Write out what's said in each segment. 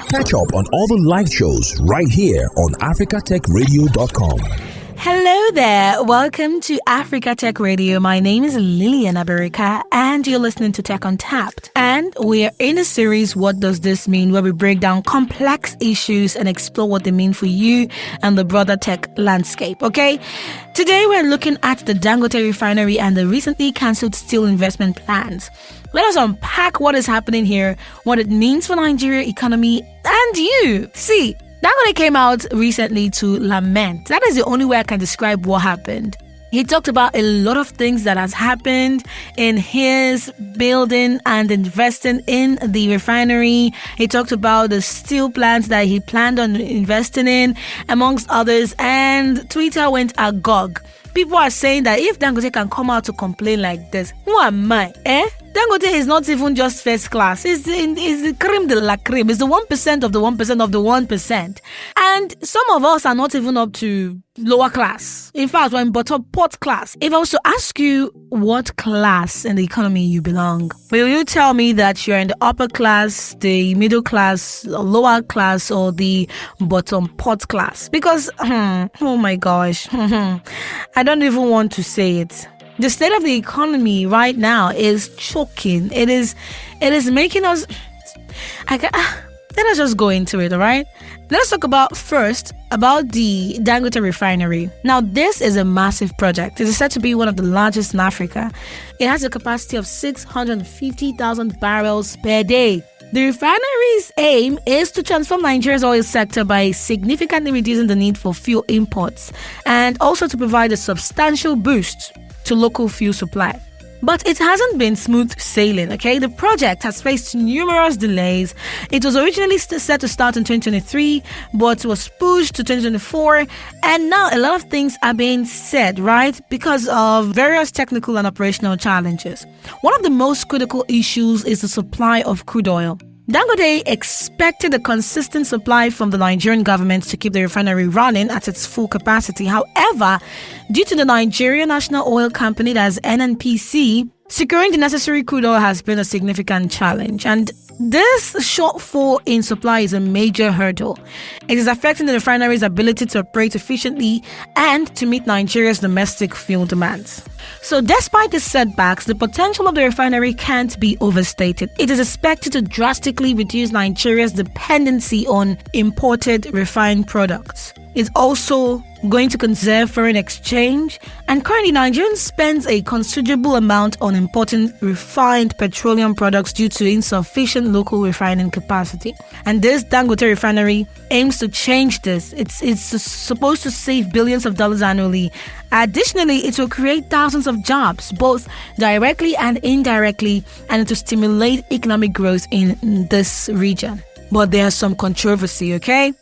Catch up on all the live shows right here on africatechradio.com. Hello there. Welcome to Africa Tech Radio. My name is Lillian Aberika and you're listening to Tech Untapped. And we're in a series, What Does This Mean?, where we break down complex issues and explore what they mean for you and the broader tech landscape, okay? Today we're looking at the Dangote Refinery and the recently cancelled steel investment plans. Let us unpack what is happening here, what it means for Nigeria economy and you. See, Dangote came out recently to lament. That is the only way I can describe what happened. He talked about a lot of things that has happened in his building and investing in the refinery. He talked about the steel plants that he planned on investing in, amongst others, and Twitter went agog. People are saying that if Dangote can come out to complain like this, who am I? Dangote is not even just first class. It's the creme de la creme. It's the 1% of the 1% of the 1%. And some of us are not even up to lower class. In fact, we're in bottom pot class. If I was to ask you what class in the economy you belong, will you tell me that you're in the upper class, the middle class, lower class, or the bottom pot class? Because, oh my gosh, I don't even want to say it. The state of the economy right now is choking. It is making us... let us just go into it, all right? Let's talk about the Dangote Refinery. Now, this is a massive project. It is said to be one of the largest in Africa. It has a capacity of 650,000 barrels per day. The refinery's aim is to transform Nigeria's oil sector by significantly reducing the need for fuel imports and also to provide a substantial boost to local fuel supply. But it hasn't been smooth sailing, okay? The project has faced numerous delays. It was originally set to start in 2023, but was pushed to 2024. And now a lot of things are being said, right? Because of various technical and operational challenges. One of the most critical issues is the supply of crude oil. Dangote expected a consistent supply from the Nigerian government to keep the refinery running at its full capacity. However, due to the Nigeria National Oil Company, that's NNPC, securing the necessary crude oil has been a significant challenge. And this shortfall in supply is a major hurdle. It is affecting the refinery's ability to operate efficiently and to meet Nigeria's domestic fuel demands. So despite the setbacks, the potential of the refinery can't be overstated. It is expected to drastically reduce Nigeria's dependency on imported refined products. It's also going to conserve foreign exchange, and currently Nigeria spends a considerable amount on importing refined petroleum products due to insufficient local refining capacity. And this Dangote refinery aims to change this. It's supposed to save billions of dollars annually. Additionally, it will create thousands of jobs, both directly and indirectly, and to stimulate economic growth in this region. But there's some controversy, okay?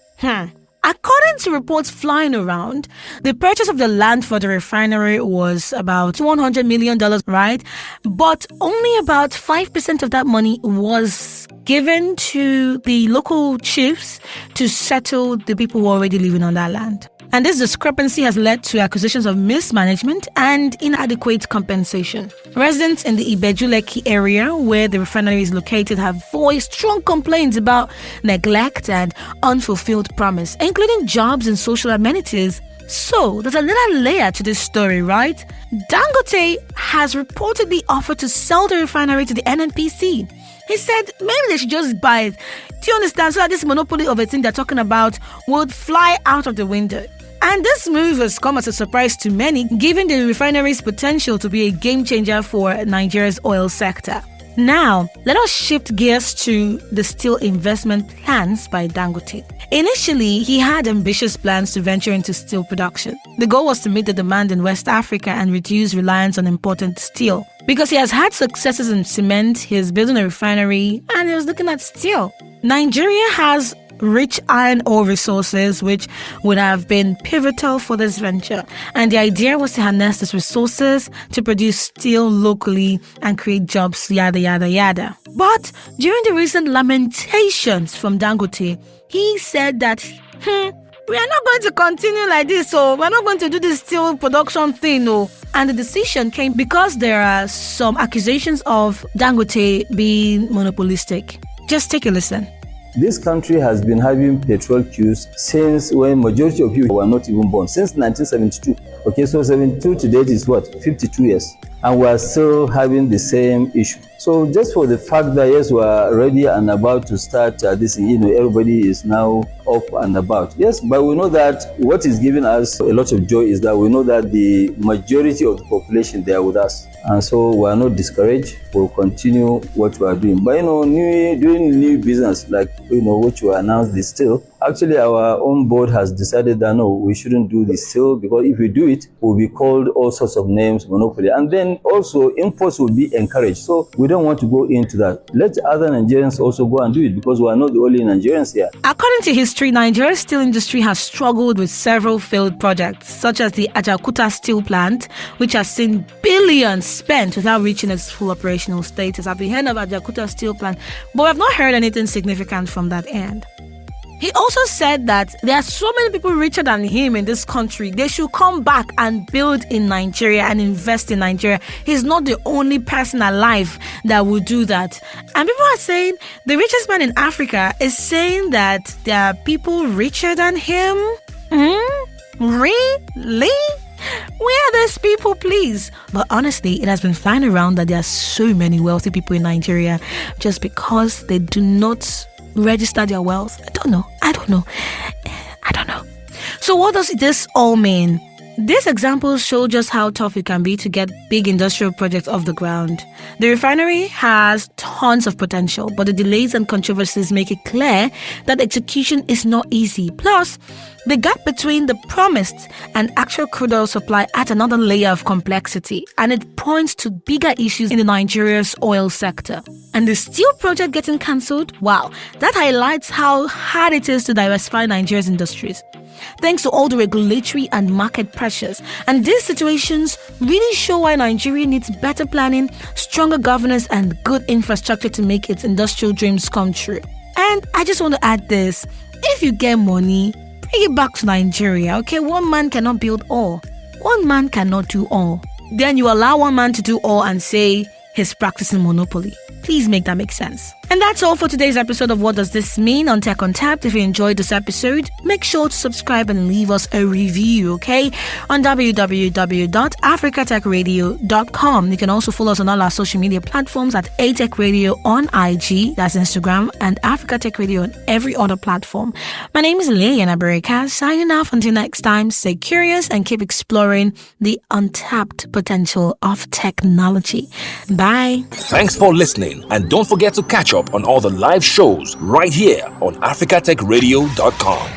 According to reports flying around, the purchase of the land for the refinery was about $100 million, right? But only about 5% of that money was given to the local chiefs to settle the people who are already living on that land. And this discrepancy has led to accusations of mismanagement and inadequate compensation. Residents in the Ibeju-Lekki area, where the refinery is located, have voiced strong complaints about neglect and unfulfilled promise, including jobs and social amenities. So, there's another layer to this story, right? Dangote has reportedly offered to sell the refinery to the NNPC. He said maybe they should just buy it. Do you understand? So that this monopoly of a thing they're talking about would fly out of the window. And this move has come as a surprise to many, given the refinery's potential to be a game changer for Nigeria's oil sector. Now, let us shift gears to the steel investment plans by Dangote. Initially, he had ambitious plans to venture into steel production. The goal was to meet the demand in West Africa and reduce reliance on imported steel. Because he has had successes in cement, he's building a refinery, and he was looking at steel. Nigeria has rich iron ore resources, which would have been pivotal for this venture. And the idea was to harness these resources to produce steel locally and create jobs, yada, yada, yada. But during the recent lamentations from Dangote, he said that, we are not going to continue like this, so we're not going to do this steel production thing, no. And the decision came because there are some accusations of Dangote being monopolistic. Just take a listen. This country has been having petrol queues since when majority of you were not even born, since 1972. Okay, so 72 to date is what? 52 years. And we are still having the same issue. So just for the fact that yes, we are ready and about to start this, everybody is now up and about. Yes, but we know that what is giving us a lot of joy is that we know that the majority of the population, they are with us. And so we are not discouraged. We'll continue what we are doing. But doing new business, like what you announced, the steel. Actually, our own board has decided that no, we shouldn't do the steel, because if we do it, we'll be called all sorts of names, monopoly. And then also imports will be encouraged. So we don't want to go into that. Let other Nigerians also go and do it, because we are not the only Nigerians here. According to history, Nigeria's steel industry has struggled with several failed projects, such as the Ajaokuta steel plant, which has seen billions spent without reaching its full operational status. I've been hearing of Ajaokuta steel plant, but I've not heard anything significant from that end. He also said that there are so many people richer than him in this country. They should come back and build in Nigeria and invest in Nigeria. He's not the only person alive that will do that. And people are saying the richest man in Africa is saying that there are people richer than him. Really? Where are these people, please? But honestly, it has been flying around that there are so many wealthy people in Nigeria just because they do not register their wealth. I don't know. So what does this all mean? These examples show just how tough it can be to get big industrial projects off the ground. The refinery has tons of potential, but the delays and controversies make it clear that execution is not easy. Plus, the gap between the promised and actual crude oil supply adds another layer of complexity, and it points to bigger issues in the Nigeria's oil sector. And the steel project getting cancelled? Wow, that highlights how hard it is to diversify Nigeria's industries, thanks to all the regulatory and market pressures. And these situations really show why Nigeria needs better planning, stronger governance, and good infrastructure to make its industrial dreams come true. And I just want to add this: if you get money, bring it back to Nigeria, okay? One man cannot build all. One man cannot do all. Then you allow one man to do all and say he's practicing monopoly. Please make that make sense. And that's all for today's episode of What Does This Mean on Tech Untapped. If you enjoyed this episode, make sure to subscribe and leave us a review, okay? On www.africatechradio.com. You can also follow us on all our social media platforms at ATech Radio on IG, that's Instagram, and Africa Tech Radio on every other platform. My name is Lilian Abereka, signing off until next time. Stay curious and keep exploring the untapped potential of technology. Bye. Thanks for listening, and don't forget to catch up on all the live shows right here on africatechradio.com.